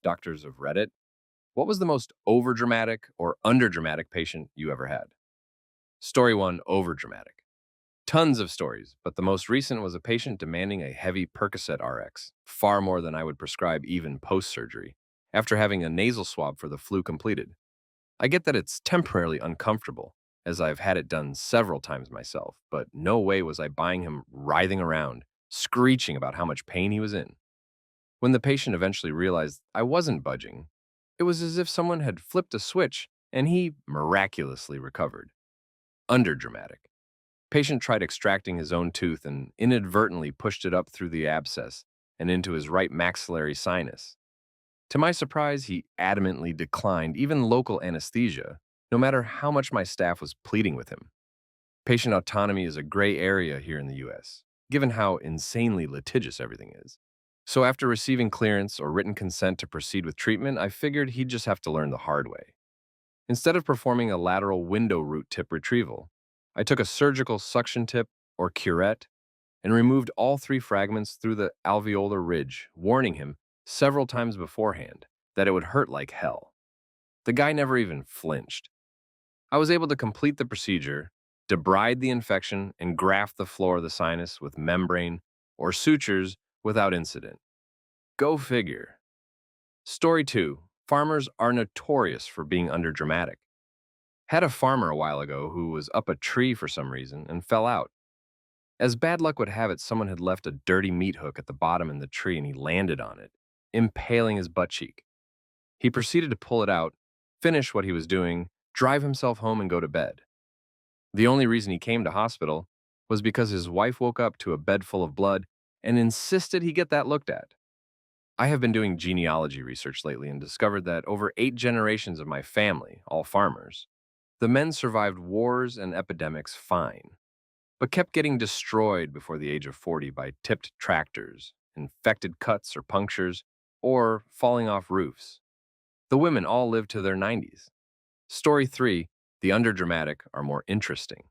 doctors of Reddit. What was the most overdramatic or underdramatic patient you ever had? Story one, overdramatic. Tons of stories, but the most recent was a patient demanding a heavy Percocet RX, far more than I would prescribe even post surgery, after having a nasal swab for the flu completed. I get that it's temporarily uncomfortable, as I've had it done several times myself, but no way was I buying him writhing around, screeching about how much pain he was in. When the patient eventually realized I wasn't budging, it was as if someone had flipped a switch and he miraculously recovered. Underdramatic. Patient tried extracting his own tooth and inadvertently pushed it up through the abscess and into his right maxillary sinus. To my surprise, he adamantly declined even local anesthesia, no matter how much my staff was pleading with him. Patient autonomy is a gray area here in the US, given how insanely litigious everything is. So after receiving clearance or written consent to proceed with treatment, I figured he'd just have to learn the hard way. Instead of performing a lateral window root tip retrieval, I took a surgical suction tip, or curette, and removed all three fragments through the alveolar ridge, warning him several times beforehand that it would hurt like hell. The guy never even flinched. I was able to complete the procedure, debride the infection, and graft the floor of the sinus with membrane or sutures without incident. Go figure. Story 2. Farmers are notorious for being underdramatic. Had a farmer a while ago who was up a tree for some reason and fell out. As bad luck would have it, someone had left a dirty meat hook at the bottom in the tree and he landed on it, impaling his butt cheek. He proceeded to pull it out, finish what he was doing, drive himself home, and go to bed. The only reason he came to hospital was because his wife woke up to a bed full of blood and insisted he get that looked at. I have been doing genealogy research lately and discovered that over 8 generations of my family, all farmers, the men survived wars and epidemics fine, but kept getting destroyed before the age of 40 by tipped tractors, infected cuts or punctures, or falling off roofs. The women all lived to their 90s. Story 3, the underdramatic are more interesting.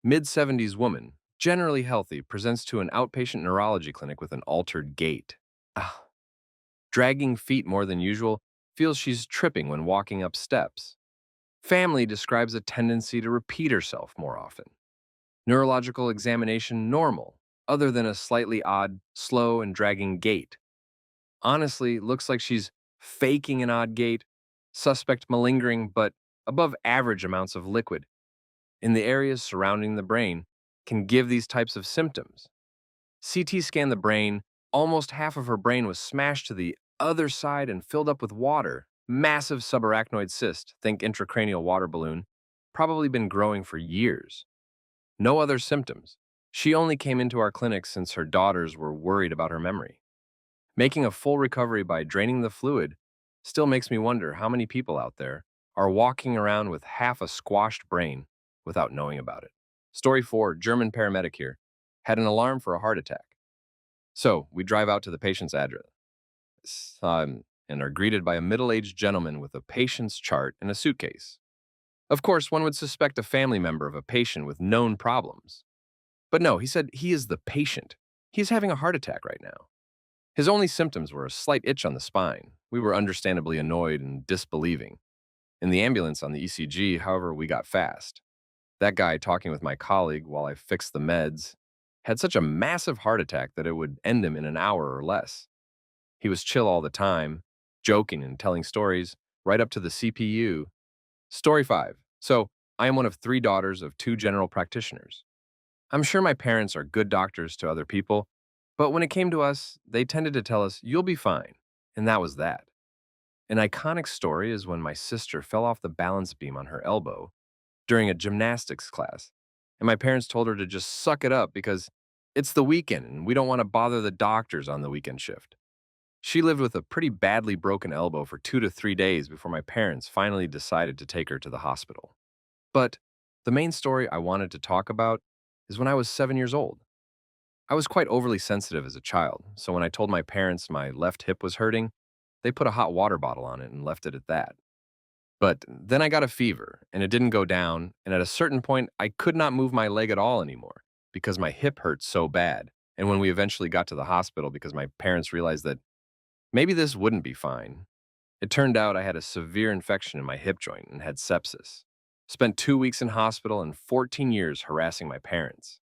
Mid-70s woman, generally healthy, presents to an outpatient neurology clinic with an altered gait. Ah, dragging feet more than usual, feels she's tripping when walking up steps. Family describes a tendency to repeat herself more often. Neurological examination normal, other than a slightly odd, slow, and dragging gait. Honestly, looks like she's faking an odd gait, suspect malingering, but above average amounts of liquid in the areas surrounding the brain can give these types of symptoms. CT scanned the brain, almost half of her brain was smashed to the other side and filled up with water. Massive subarachnoid cyst, think intracranial water balloon, probably been growing for years. No other symptoms. She only came into our clinic since her daughters were worried about her memory. Making a full recovery by draining the fluid still makes me wonder how many people out there are walking around with half a squashed brain without knowing about it. Story 4, German paramedic here, had an alarm for a heart attack. So we drive out to the patient's address and are greeted by a middle-aged gentleman with a patient's chart and a suitcase. Of course, one would suspect a family member of a patient with known problems. But no, he said he is the patient. He is having a heart attack right now. His only symptoms were a slight itch on the spine. We were understandably annoyed and disbelieving. In the ambulance on the ECG, however, we got fast. That guy talking with my colleague while I fixed the meds had such a massive heart attack that it would end him in an hour or less. He was chill all the time, joking and telling stories, right up to the CPU. Story 5. So, I am one of 3 daughters of 2 general practitioners. I'm sure my parents are good doctors to other people, but when it came to us, they tended to tell us, you'll be fine. And that was that. An iconic story is when my sister fell off the balance beam on her elbow during a gymnastics class, and my parents told her to just suck it up because it's the weekend and we don't want to bother the doctors on the weekend shift. She lived with a pretty badly broken elbow for 2 to 3 days before my parents finally decided to take her to the hospital. But the main story I wanted to talk about is when I was 7 years old. I was quite overly sensitive as a child, so when I told my parents my left hip was hurting, they put a hot water bottle on it and left it at that. But then I got a fever, and it didn't go down, and at a certain point, I could not move my leg at all anymore because my hip hurt so bad. And when we eventually got to the hospital because my parents realized that Maybe this wouldn't be fine. It turned out I had a severe infection in my hip joint and had sepsis. Spent 2 weeks in hospital and 14 years harassing my parents.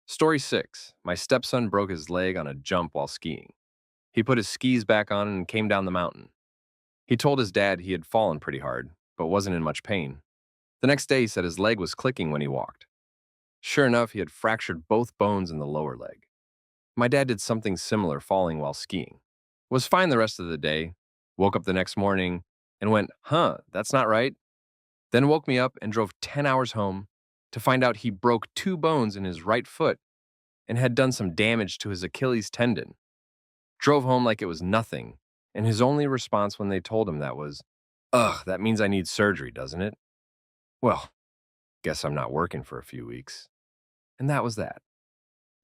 Story 6. My stepson broke his leg on a jump while skiing. He put his skis back on and came down the mountain. He told his dad he had fallen pretty hard, but wasn't in much pain. The next day, he said his leg was clicking when he walked. Sure enough, he had fractured both bones in the lower leg. My dad did something similar falling while skiing. Was fine the rest of the day, woke up the next morning, and went, that's not right. Then woke me up and drove 10 hours home to find out he broke 2 bones in his right foot and had done some damage to his Achilles tendon. Drove home like it was nothing, and his only response when they told him that was, "Ugh, that means I need surgery, doesn't it?" Well, guess I'm not working for a few weeks. And that was that.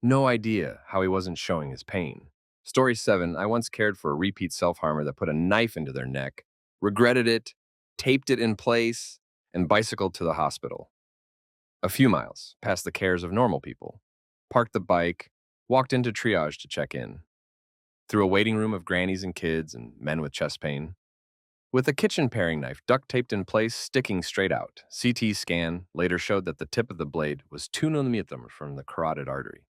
No idea how he wasn't showing his pain. Story 7. I once cared for a repeat self-harmer that put a knife into their neck, regretted it, taped it in place, and bicycled to the hospital. A few miles, past the cares of normal people. Parked the bike, walked into triage to check in. Through a waiting room of grannies and kids and men with chest pain. With a kitchen paring knife duct taped in place, sticking straight out, CT scan later showed that the tip of the blade was 2 millimeters from the carotid artery.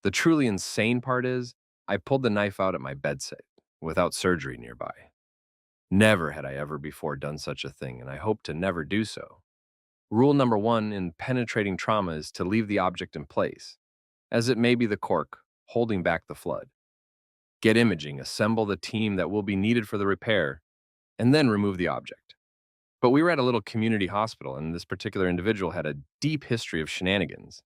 The truly insane part is, I pulled the knife out at my bedside, without surgery nearby. Never had I ever before done such a thing, and I hope to never do so. Rule number 1 in penetrating trauma is to leave the object in place, as it may be the cork holding back the flood. Get imaging, assemble the team that will be needed for the repair, and then remove the object. But we were at a little community hospital, and this particular individual had a deep history of shenanigans.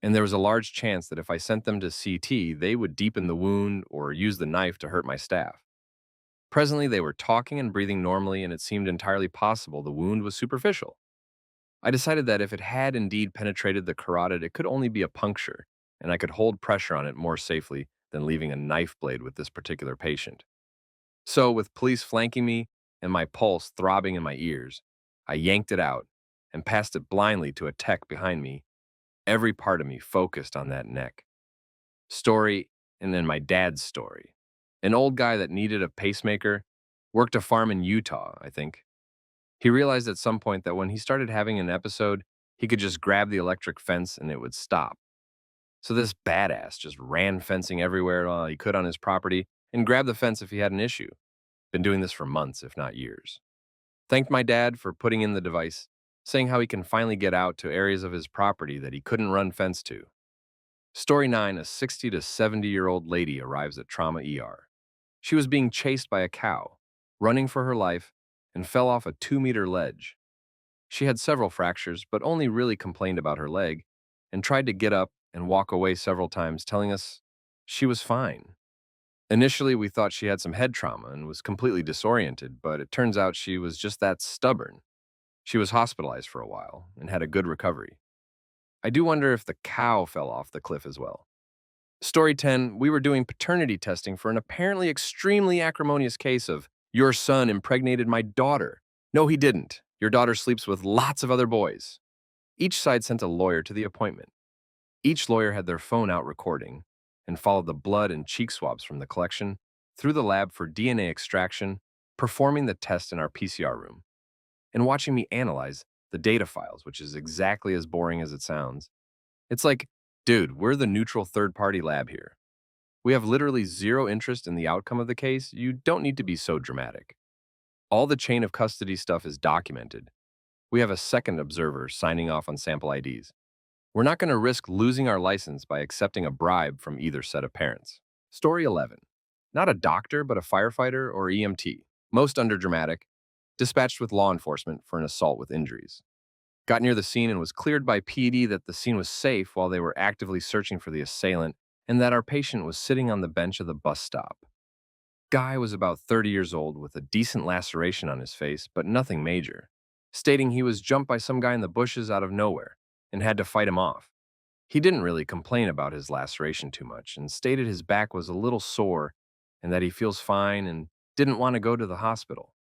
And there was a large chance that if I sent them to CT, they would deepen the wound or use the knife to hurt my staff. Presently, they were talking and breathing normally, and it seemed entirely possible the wound was superficial. I decided that if it had indeed penetrated the carotid, it could only be a puncture, and I could hold pressure on it more safely than leaving a knife blade with this particular patient. So, with police flanking me and my pulse throbbing in my ears, I yanked it out and passed it blindly to a tech behind me, every part of me focused on that neck. Story, and then my dad's story. An old guy that needed a pacemaker, worked a farm in Utah, I think. He realized at some point that when he started having an episode, he could just grab the electric fence and it would stop. So this badass just ran fencing everywhere while he could on his property and grabbed the fence if he had an issue. Been doing this for months, if not years. Thanked my dad for putting in the device, saying how he can finally get out to areas of his property that he couldn't run fence to. Story 9. A 60 to 70-year-old lady arrives at trauma ER. She was being chased by a cow, running for her life, and fell off a 2-meter ledge. She had several fractures, but only really complained about her leg, and tried to get up and walk away several times, telling us she was fine. Initially, we thought she had some head trauma and was completely disoriented, but it turns out she was just that stubborn. She was hospitalized for a while and had a good recovery. I do wonder if the cow fell off the cliff as well. Story 10. We were doing paternity testing for an apparently extremely acrimonious case of, "Your son impregnated my daughter." "No, he didn't. Your daughter sleeps with lots of other boys." Each side sent a lawyer to the appointment. Each lawyer had their phone out recording and followed the blood and cheek swabs from the collection through the lab for DNA extraction, performing the test in our PCR room, and watching me analyze the data files, which is exactly as boring as it sounds. It's like, dude, we're the neutral third-party lab here. We have literally zero interest in the outcome of the case. You don't need to be so dramatic. All the chain of custody stuff is documented. We have a second observer signing off on sample IDs. We're not going to risk losing our license by accepting a bribe from either set of parents. Story 11. Not a doctor, but a firefighter or EMT, most underdramatic, dispatched with law enforcement for an assault with injuries. Got near the scene and was cleared by PD that the scene was safe while they were actively searching for the assailant and that our patient was sitting on the bench of the bus stop. Guy was about 30 years old with a decent laceration on his face, but nothing major, stating he was jumped by some guy in the bushes out of nowhere and had to fight him off. He didn't really complain about his laceration too much and stated his back was a little sore and that he feels fine and didn't want to go to the hospital.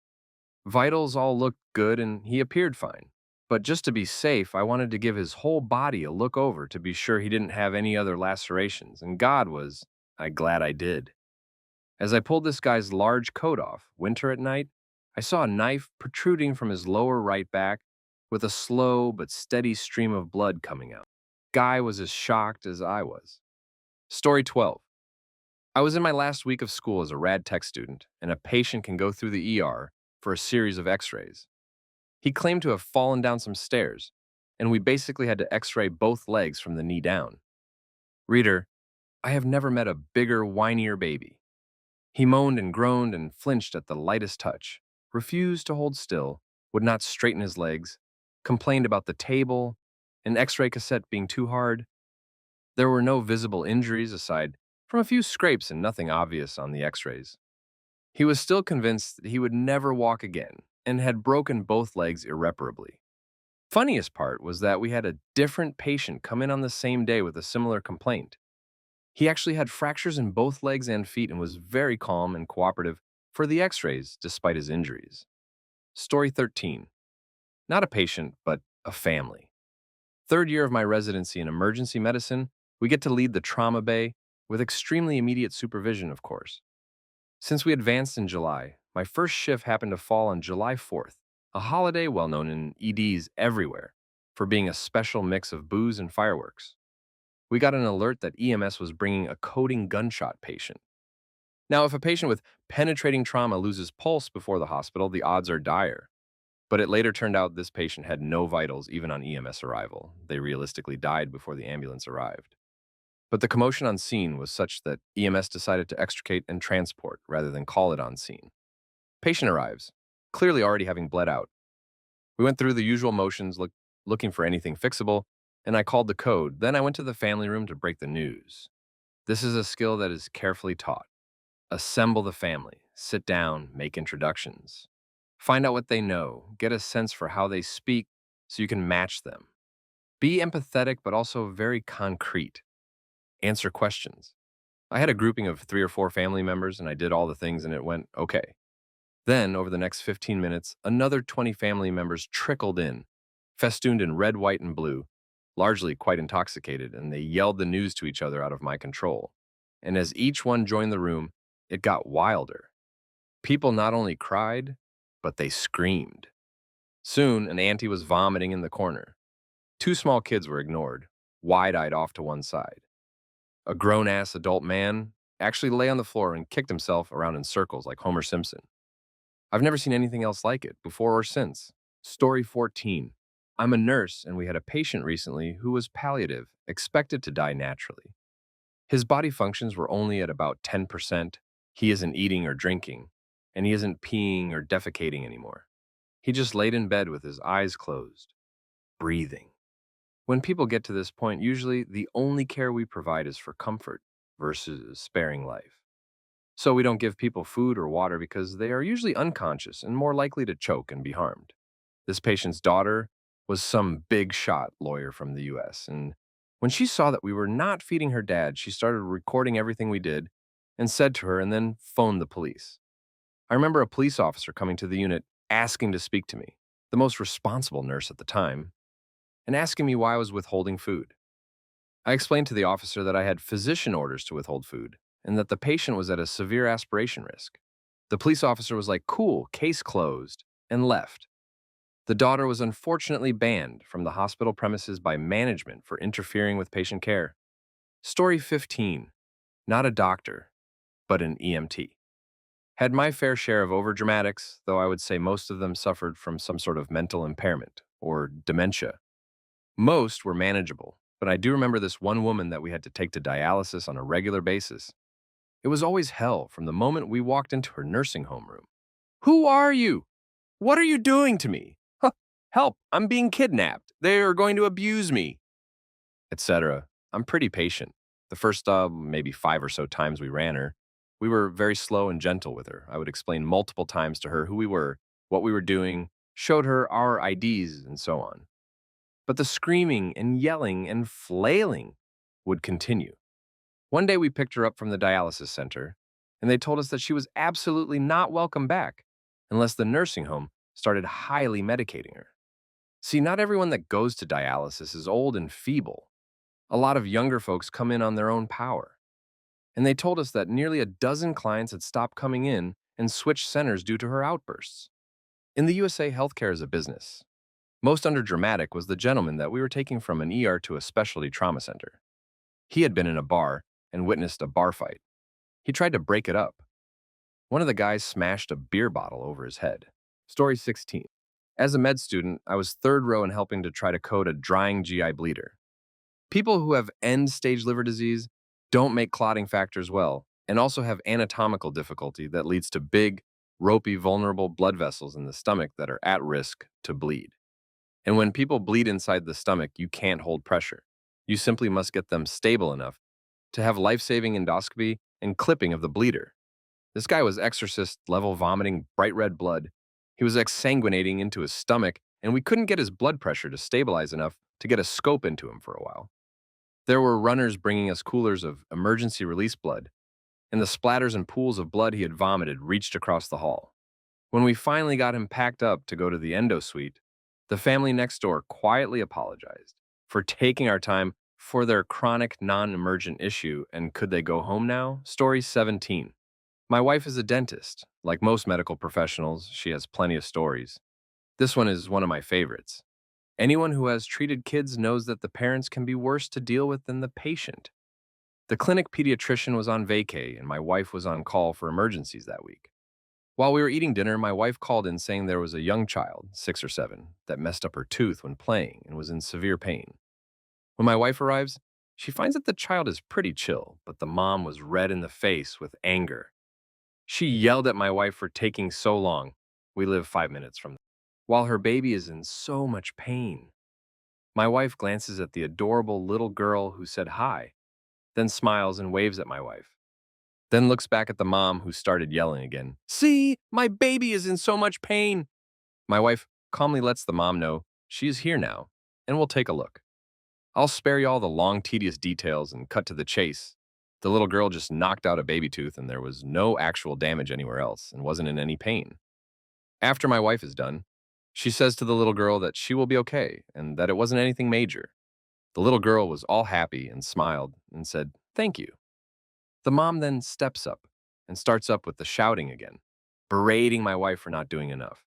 Vitals all looked good and he appeared fine. But just to be safe, I wanted to give his whole body a look over to be sure he didn't have any other lacerations, and God was, glad I did. As I pulled this guy's large coat off, winter at night, I saw a knife protruding from his lower right back with a slow but steady stream of blood coming out. Guy was as shocked as I was. Story 12. I was in my last week of school as a rad tech student, and a patient can go through the ER for a series of x-rays. He claimed to have fallen down some stairs, and we basically had to x-ray both legs from the knee down. Reader, I have never met a bigger, whinier baby. He moaned and groaned and flinched at the lightest touch, refused to hold still, would not straighten his legs, complained about the table, an x-ray cassette being too hard. There were no visible injuries aside from a few scrapes and nothing obvious on the x-rays. He was still convinced that he would never walk again and had broken both legs irreparably. Funniest part was that we had a different patient come in on the same day with a similar complaint. He actually had fractures in both legs and feet and was very calm and cooperative for the x-rays despite his injuries. Story 13. Not a patient, but a family. Third year of my residency in emergency medicine, we get to lead the trauma bay with extremely immediate supervision, of course. Since we advanced in July, my first shift happened to fall on July 4th, a holiday well known in EDs everywhere for being a special mix of booze and fireworks. We got an alert that EMS was bringing a coding gunshot patient. Now, if a patient with penetrating trauma loses pulse before the hospital, the odds are dire. But it later turned out this patient had no vitals even on EMS arrival. They realistically died before the ambulance arrived. But the commotion on scene was such that EMS decided to extricate and transport rather than call it on scene. Patient arrives, clearly already having bled out. We went through the usual motions looking for anything fixable, and I called the code. Then I went to the family room to break the news. This is a skill that is carefully taught. Assemble the family, sit down, make introductions. Find out what they know, get a sense for how they speak so you can match them. Be empathetic but also very concrete. Answer questions. I had a grouping of 3 or 4 family members and I did all the things and it went okay. Then, over the next 15 minutes, another 20 family members trickled in, festooned in red, white, and blue, largely quite intoxicated, and they yelled the news to each other out of my control. And as each one joined the room, it got wilder. People not only cried, but they screamed. Soon, an auntie was vomiting in the corner. 2 small kids were ignored, wide-eyed off to one side. A grown-ass adult man actually lay on the floor and kicked himself around in circles like Homer Simpson. I've never seen anything else like it, before or since. Story 14. I'm a nurse, and we had a patient recently who was palliative, expected to die naturally. His body functions were only at about 10%. He isn't eating or drinking, and he isn't peeing or defecating anymore. He just laid in bed with his eyes closed, breathing. When people get to this point, usually the only care we provide is for comfort versus sparing life. So we don't give people food or water because they are usually unconscious and more likely to choke and be harmed. This patient's daughter was some big shot lawyer from the US, and when she saw that we were not feeding her dad, she started recording everything we did and said to her and then phoned the police. I remember a police officer coming to the unit asking to speak to me, the most responsible nurse at the time, and asking me why I was withholding food. I explained to the officer that I had physician orders to withhold food and that the patient was at a severe aspiration risk. The police officer was like, "Cool, case closed," and left. The daughter was unfortunately banned from the hospital premises by management for interfering with patient care. Story 15. Not a doctor, but an EMT. Had my fair share of overdramatics, though I would say most of them suffered from some sort of mental impairment or dementia. Most were manageable, but I do remember this one woman that we had to take to dialysis on a regular basis. It was always hell from the moment we walked into her nursing home room. "Who are you? What are you doing to me? Huh, help, I'm being kidnapped. They are going to abuse me," etc. I'm pretty patient. The first maybe 5 or so times we ran her, we were very slow and gentle with her. I would explain multiple times to her who we were, what we were doing, showed her our IDs, and so on. But the screaming and yelling and flailing would continue. One day we picked her up from the dialysis center, and they told us that she was absolutely not welcome back unless the nursing home started highly medicating her. See, not everyone that goes to dialysis is old and feeble. A lot of younger folks come in on their own power. And they told us that nearly a dozen clients had stopped coming in and switched centers due to her outbursts. In the USA, healthcare is a business. Most underdramatic was the gentleman that we were taking from an ER to a specialty trauma center. He had been in a bar and witnessed a bar fight. He tried to break it up. One of the guys smashed a beer bottle over his head. Story 16. As a med student, I was third row in helping to try to code a drying GI bleeder. People who have end-stage liver disease don't make clotting factors well and also have anatomical difficulty that leads to big, ropey, vulnerable blood vessels in the stomach that are at risk to bleed. And when people bleed inside the stomach, you can't hold pressure. You simply must get them stable enough to have life-saving endoscopy and clipping of the bleeder. This guy was exorcist level vomiting bright red blood. He was exsanguinating into his stomach, and we couldn't get his blood pressure to stabilize enough to get a scope into him for a while. There were runners bringing us coolers of emergency release blood, and the splatters and pools of blood he had vomited reached across the hall. When we finally got him packed up to go to the endo suite, the family next door quietly apologized for taking our time for their chronic non-emergent issue, and could they go home now? Story 17. My wife is a dentist. Like most medical professionals, she has plenty of stories. This one is one of my favorites. Anyone who has treated kids knows that the parents can be worse to deal with than the patient. The clinic pediatrician was on vacay, and my wife was on call for emergencies that week. While we were eating dinner, my wife called in saying there was a young child, 6 or 7, that messed up her tooth when playing and was in severe pain. When my wife arrives, she finds that the child is pretty chill, but the mom was red in the face with anger. She yelled at my wife for taking so long. We live 5 minutes from them. While her baby is in so much pain. My wife glances at the adorable little girl who said hi, then smiles and waves at my wife. Then looks back at the mom who started yelling again. See, my baby is in so much pain. My wife calmly lets the mom know she is here now, and we'll take a look. I'll spare you all the long, tedious details and cut to the chase. The little girl just knocked out a baby tooth, and there was no actual damage anywhere else and wasn't in any pain. After my wife is done, she says to the little girl that she will be okay and that it wasn't anything major. The little girl was all happy and smiled and said, "Thank you." The mom then steps up and starts up with the shouting again, berating my wife for not doing enough.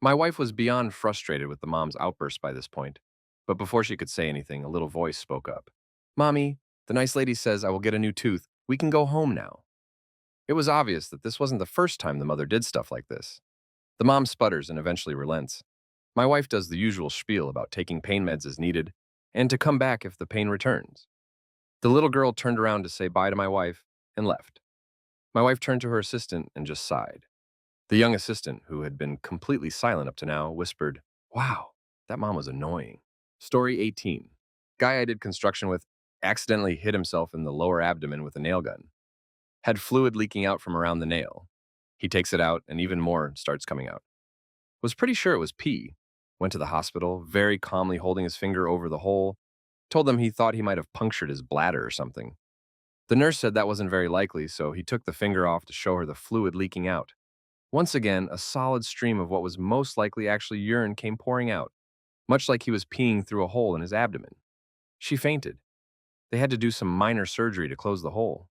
My wife was beyond frustrated with the mom's outburst by this point, but before she could say anything, a little voice spoke up. "Mommy, the nice lady says I will get a new tooth. We can go home now." It was obvious that this wasn't the first time the mother did stuff like this. The mom sputters and eventually relents. My wife does the usual spiel about taking pain meds as needed and to come back if the pain returns. The little girl turned around to say bye to my wife and left. My wife turned to her assistant and just sighed. The young assistant, who had been completely silent up to now, whispered, "Wow, that mom was annoying." Story 18. Guy I did construction with accidentally hit himself in the lower abdomen with a nail gun. Had fluid leaking out from around the nail. He takes it out and even more starts coming out. Was pretty sure it was pee. Went to the hospital, very calmly holding his finger over the hole. Told them he thought he might have punctured his bladder or something. The nurse said that wasn't very likely, so he took the finger off to show her the fluid leaking out. Once again, a solid stream of what was most likely actually urine came pouring out, much like he was peeing through a hole in his abdomen. She fainted. They had to do some minor surgery to close the hole.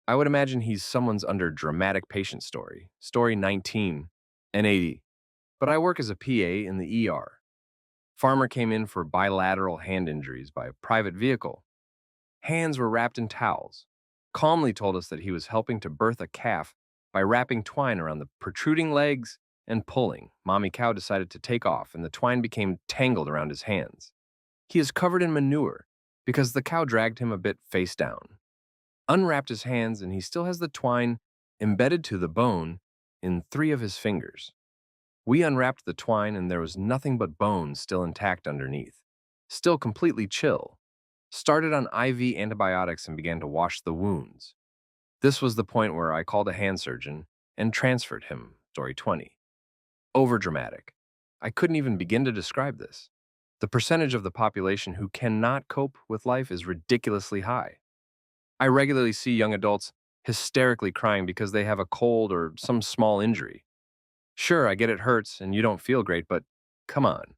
I would imagine he's someone's under dramatic patient story. Story 19 and 80. But I work as a PA in the ER. Farmer came in for bilateral hand injuries by a private vehicle. Hands were wrapped in towels. Calmly told us that he was helping to birth a calf by wrapping twine around the protruding legs and pulling. Mommy cow decided to take off, and the twine became tangled around his hands. He is covered in manure because the cow dragged him a bit face down. Unwrapped his hands, and he still has the twine embedded to the bone in 3 of his fingers. We unwrapped the twine, and there was nothing but bone still intact underneath. Still completely chill. Started on IV antibiotics and began to wash the wounds. This was the point where I called a hand surgeon and transferred him. Story 20. Overdramatic. I couldn't even begin to describe this. The percentage of the population who cannot cope with life is ridiculously high. I regularly see young adults hysterically crying because they have a cold or some small injury. Sure, I get it hurts and you don't feel great, but come on.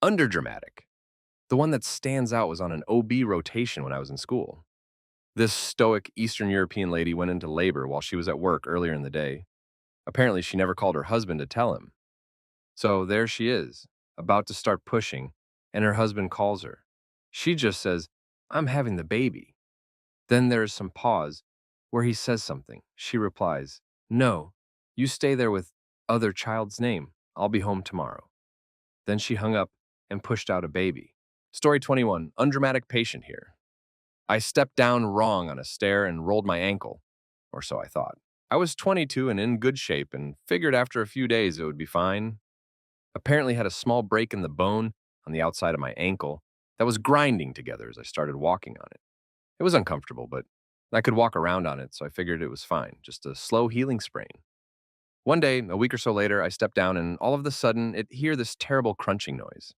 Underdramatic. The one that stands out was on an OB rotation when I was in school. This stoic Eastern European lady went into labor while she was at work earlier in the day. Apparently, she never called her husband to tell him. So there she is, about to start pushing, and her husband calls her. She just says, "I'm having the baby." Then there is some pause where he says something. She replies, "No, you stay there with other child's name. I'll be home tomorrow." Then she hung up and pushed out a baby. Story 21, undramatic patient here. I stepped down wrong on a stair and rolled my ankle, or so I thought. I was 22 and in good shape and figured after a few days it would be fine. Apparently had a small break in the bone on the outside of my ankle that was grinding together as I started walking on it. It was uncomfortable, but I could walk around on it, so I figured it was fine, just a slow healing sprain. One day, a week or so later, I stepped down and all of a sudden, it hear this terrible crunching noise.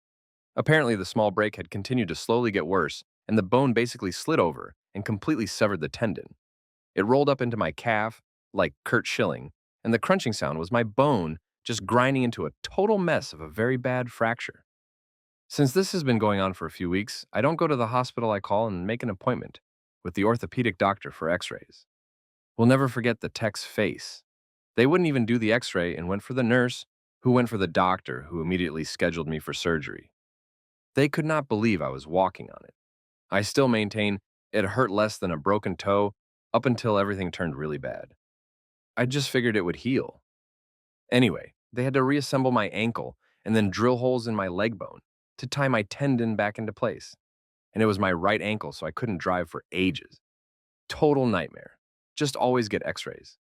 Apparently, the small break had continued to slowly get worse, and the bone basically slid over and completely severed the tendon. It rolled up into my calf, like Kurt Schilling, and the crunching sound was my bone just grinding into a total mess of a very bad fracture. Since this has been going on for a few weeks, I don't go to the hospital. I call and make an appointment with the orthopedic doctor for x rays. We'll never forget the tech's face. They wouldn't even do the x ray and went for the nurse, who went for the doctor, who immediately scheduled me for surgery. They could not believe I was walking on it. I still maintain it hurt less than a broken toe up until everything turned really bad. I just figured it would heal. Anyway, they had to reassemble my ankle and then drill holes in my leg bone to tie my tendon back into place. And it was my right ankle, so I couldn't drive for ages. Total nightmare. Just always get x rays.